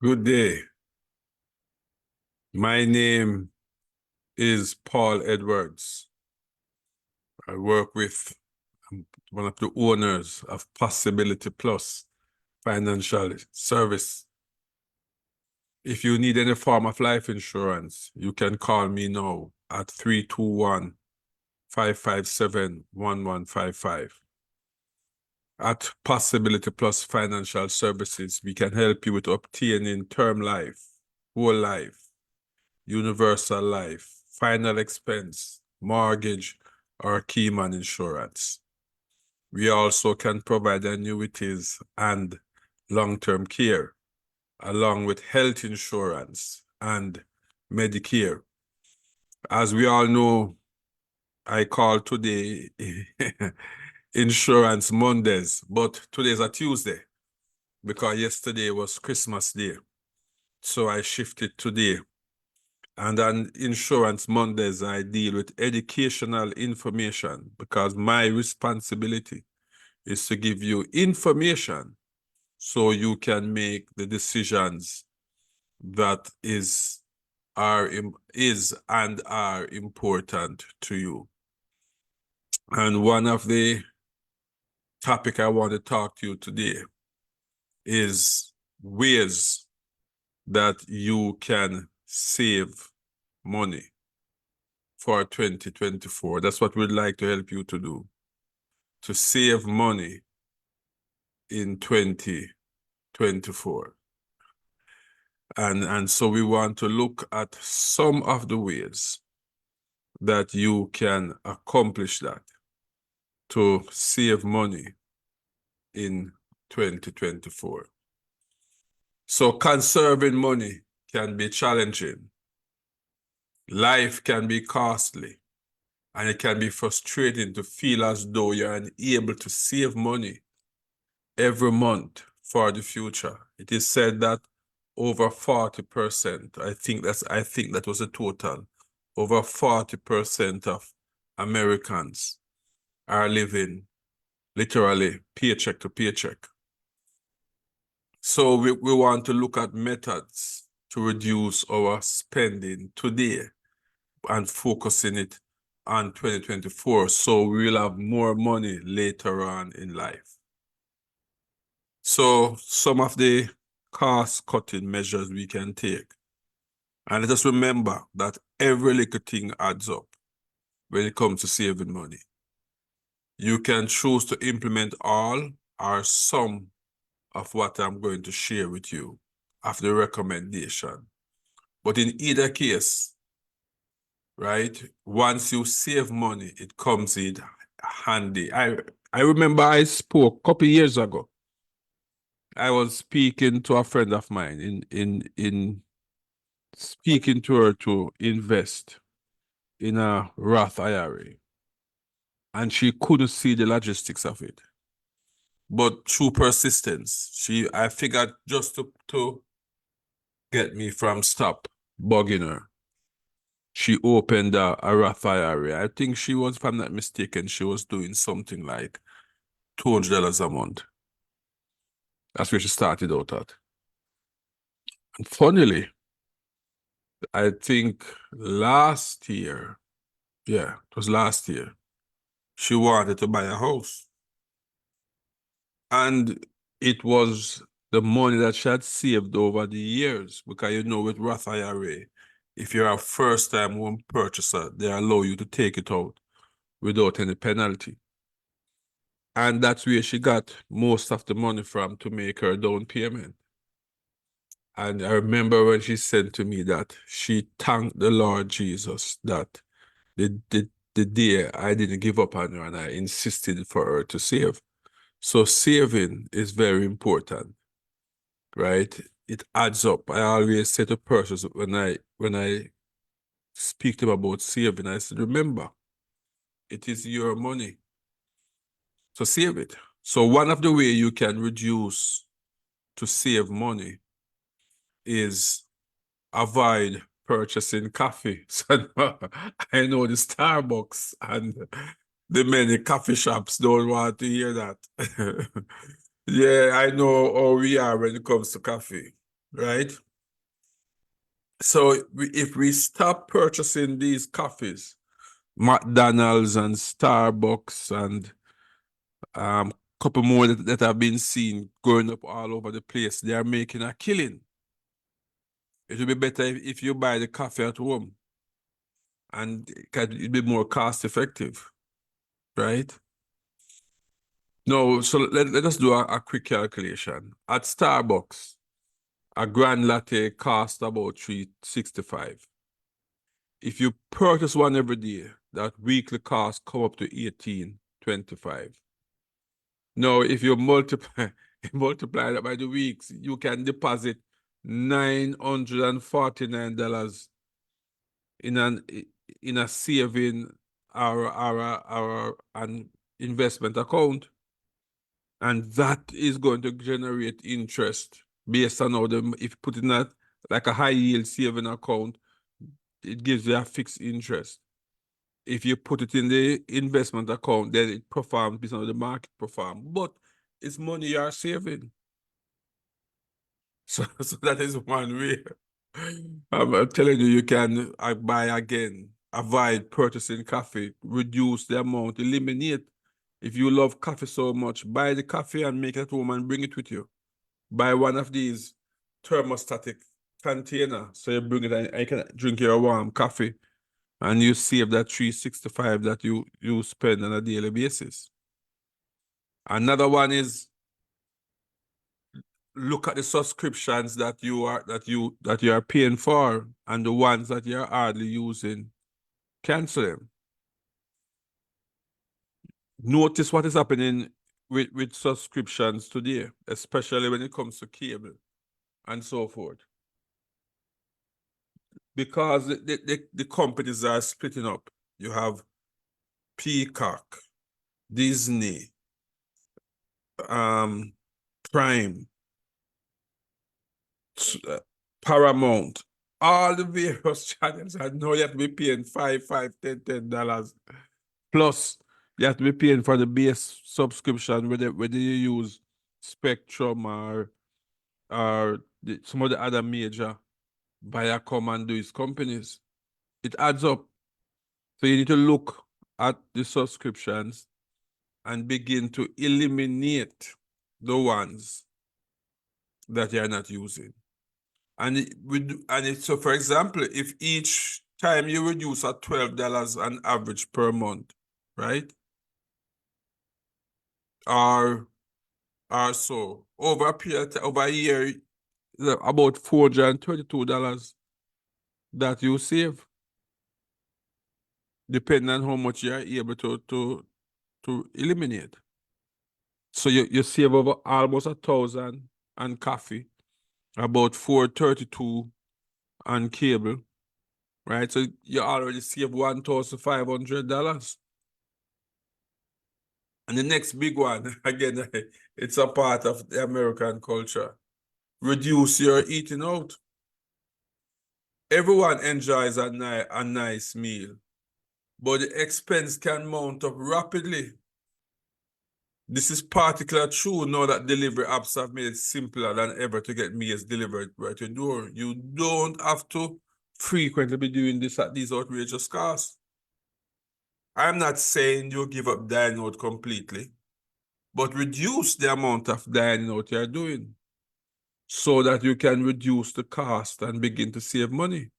Good day. My name is Paul Edwards. I work with one of the owners of Possibility Plus Financial Service. If you need any form of life insurance, you can call me now at 321-557-1155. At Possibility Plus Financial Services, we can help you with obtaining term life, whole life, universal life, final expense, mortgage, or keyman insurance. We also can provide annuities and long-term care, along with health insurance and Medicare. As we all know, I call today Insurance Mondays, but today's a Tuesday because yesterday was Christmas Day. So I shifted today. And on Insurance Mondays, I deal with educational information because my responsibility is to give you information so you can make the decisions that are important to you. And one of the topic I want to talk to you today is ways that you can save money for 2024. That's what we'd like to help you to do, to save money in 2024. And so we want to look at some of the ways that you can accomplish that, to save money in 2024. So conserving money can be challenging. Life can be costly, and it can be frustrating to feel as though you're unable to save money every month for the future. It is said that over 40%, I think that was a total, over 40% of Americans are living literally paycheck to paycheck. So we want to look at methods to reduce our spending today and focusing it on 2024, so we'll have more money later on in life. So some of the cost-cutting measures we can take. And let us remember that every little thing adds up when it comes to saving money. You can choose to implement all or some of what I'm going to share with you after the recommendation. But in either case, right, once you save money, it comes in handy. I remember I spoke a couple of years ago. I was speaking to a friend of mine in speaking to her to invest in a Roth IRA. And she couldn't see the logistics of it. But through persistence, I figured just to get me from stop bugging her, she opened a Roth IRA. I think she was, if I'm not mistaken, she was doing something like $200 a month. That's where she started out at. And funnily, I think last year, yeah, it was last year, she wanted to buy a house. And it was the money that she had saved over the years, because you know with Roth IRA, if you're a first-time home purchaser, they allow you to take it out without any penalty. And that's where she got most of the money from to make her down payment. And I remember when she said to me that she thanked the Lord Jesus that the day I didn't give up on her and I insisted for her to save. So saving is very important, right? It adds up. I always say to persons when I speak to them about saving, I said, remember, it is your money. So save it. So one of the ways you can reduce to save money is avoid purchasing coffee. So I know the Starbucks and the many coffee shops don't want to hear that. Yeah, I know how we are when it comes to coffee. right? So if we stop purchasing these coffees, McDonald's and Starbucks and couple more that have been seen going up all over the place, they are making a killing. It would be better if you buy the coffee at home, and it'd be more cost effective, right? No, so let us do a quick calculation. At Starbucks, a grand latte costs about $3.65. If you purchase one every day, that weekly cost come up to $18.25. Now, if you multiply that by the weeks, you can deposit $949 in a saving or an investment account, and that is going to generate interest based on how if you put in that like a high yield saving account, it gives you a fixed interest. If you put it in the investment account, then it performs based on how the market performs. But it's money you are saving. So that is one way. I'm telling you, you can buy again, avoid purchasing coffee, reduce the amount, eliminate. If you love coffee so much, buy the coffee and make it at home and bring it with you. Buy one of these thermostatic container, so you bring it and you can drink your warm coffee, and you save that $3.65 that you spend on a daily basis. Another one is look at the subscriptions that you are paying for, and the ones that you're hardly using, cancel them. Notice what is happening with subscriptions today, especially when it comes to cable and so forth. Because the companies are splitting up. You have Peacock, Disney, Prime, Paramount, all the various channels. I know you have to be paying $5, $10. Plus, you have to be paying for the base subscription, whether you use Spectrum or some of the other major Viacom and these companies. It adds up. So you need to look at the subscriptions and begin to eliminate the ones that you're not using. So for example, if each time you reduce at $12 on average per month, right? Or so over a period over a year, about $432 that you save, depending on how much you are able to eliminate. So you save over almost 1,000 on coffee, about $432 on cable, right? So you already save $1,500. And the next big one, again, it's a part of the American culture. Reduce your eating out. Everyone enjoys a nice meal, but the expense can mount up rapidly. This is particularly true now that delivery apps have made it simpler than ever to get meals delivered right to your door. You don't have to frequently be doing this at these outrageous costs. I'm not saying you give up dining out completely, but reduce the amount of dining out you're doing so that you can reduce the cost and begin to save money.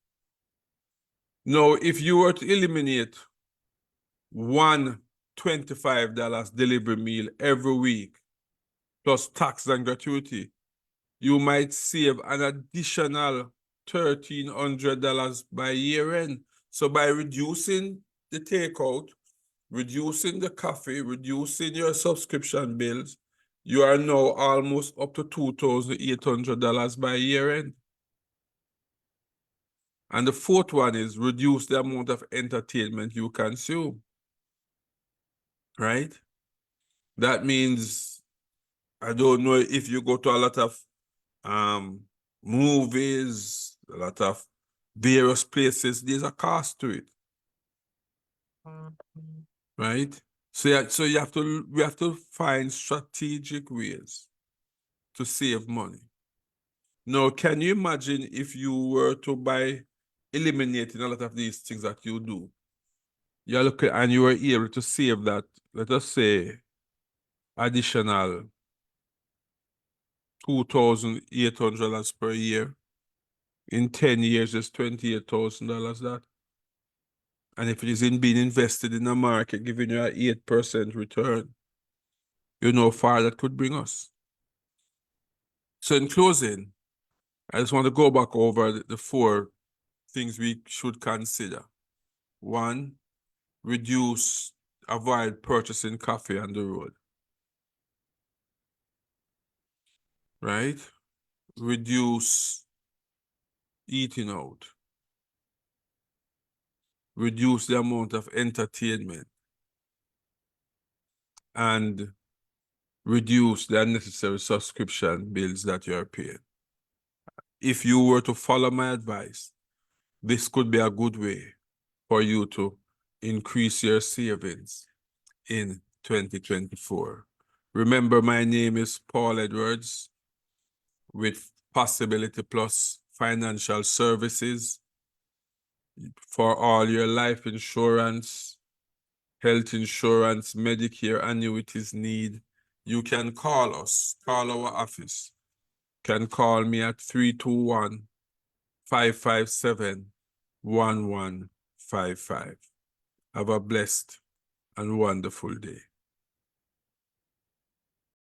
Now, if you were to eliminate one $25 delivery meal every week, plus tax and gratuity, you might save an additional $1,300 by year end. So by reducing the takeout, reducing the coffee, reducing your subscription bills, you are now almost up to $2,800 by year end. And the fourth one is reduce the amount of entertainment you consume, right? That means, I don't know if you go to a lot of movies, a lot of various places, there's a cost to it, right? So we have to find strategic ways to save money. Now, can you imagine if you were to eliminating a lot of these things that you do? You're looking and you were able to save that, let us say, additional $2,800 per year. In 10 years, it's $28,000 that. And if it is being invested in a market, giving you an 8% return, you know how far that could bring us. So in closing, I just want to go back over the 4 things we should consider. 1, avoid purchasing coffee on the road. Right? Reduce eating out. Reduce the amount of entertainment. And reduce the unnecessary subscription bills that you're paying. If you were to follow my advice, this could be a good way for you to increase your savings in 2024. Remember, my name is Paul Edwards with Possibility Plus Financial Services for all your life insurance, health insurance, Medicare, annuities need. You can call us, call our office. Can call me at 321-557-1155. Have a blessed and wonderful day.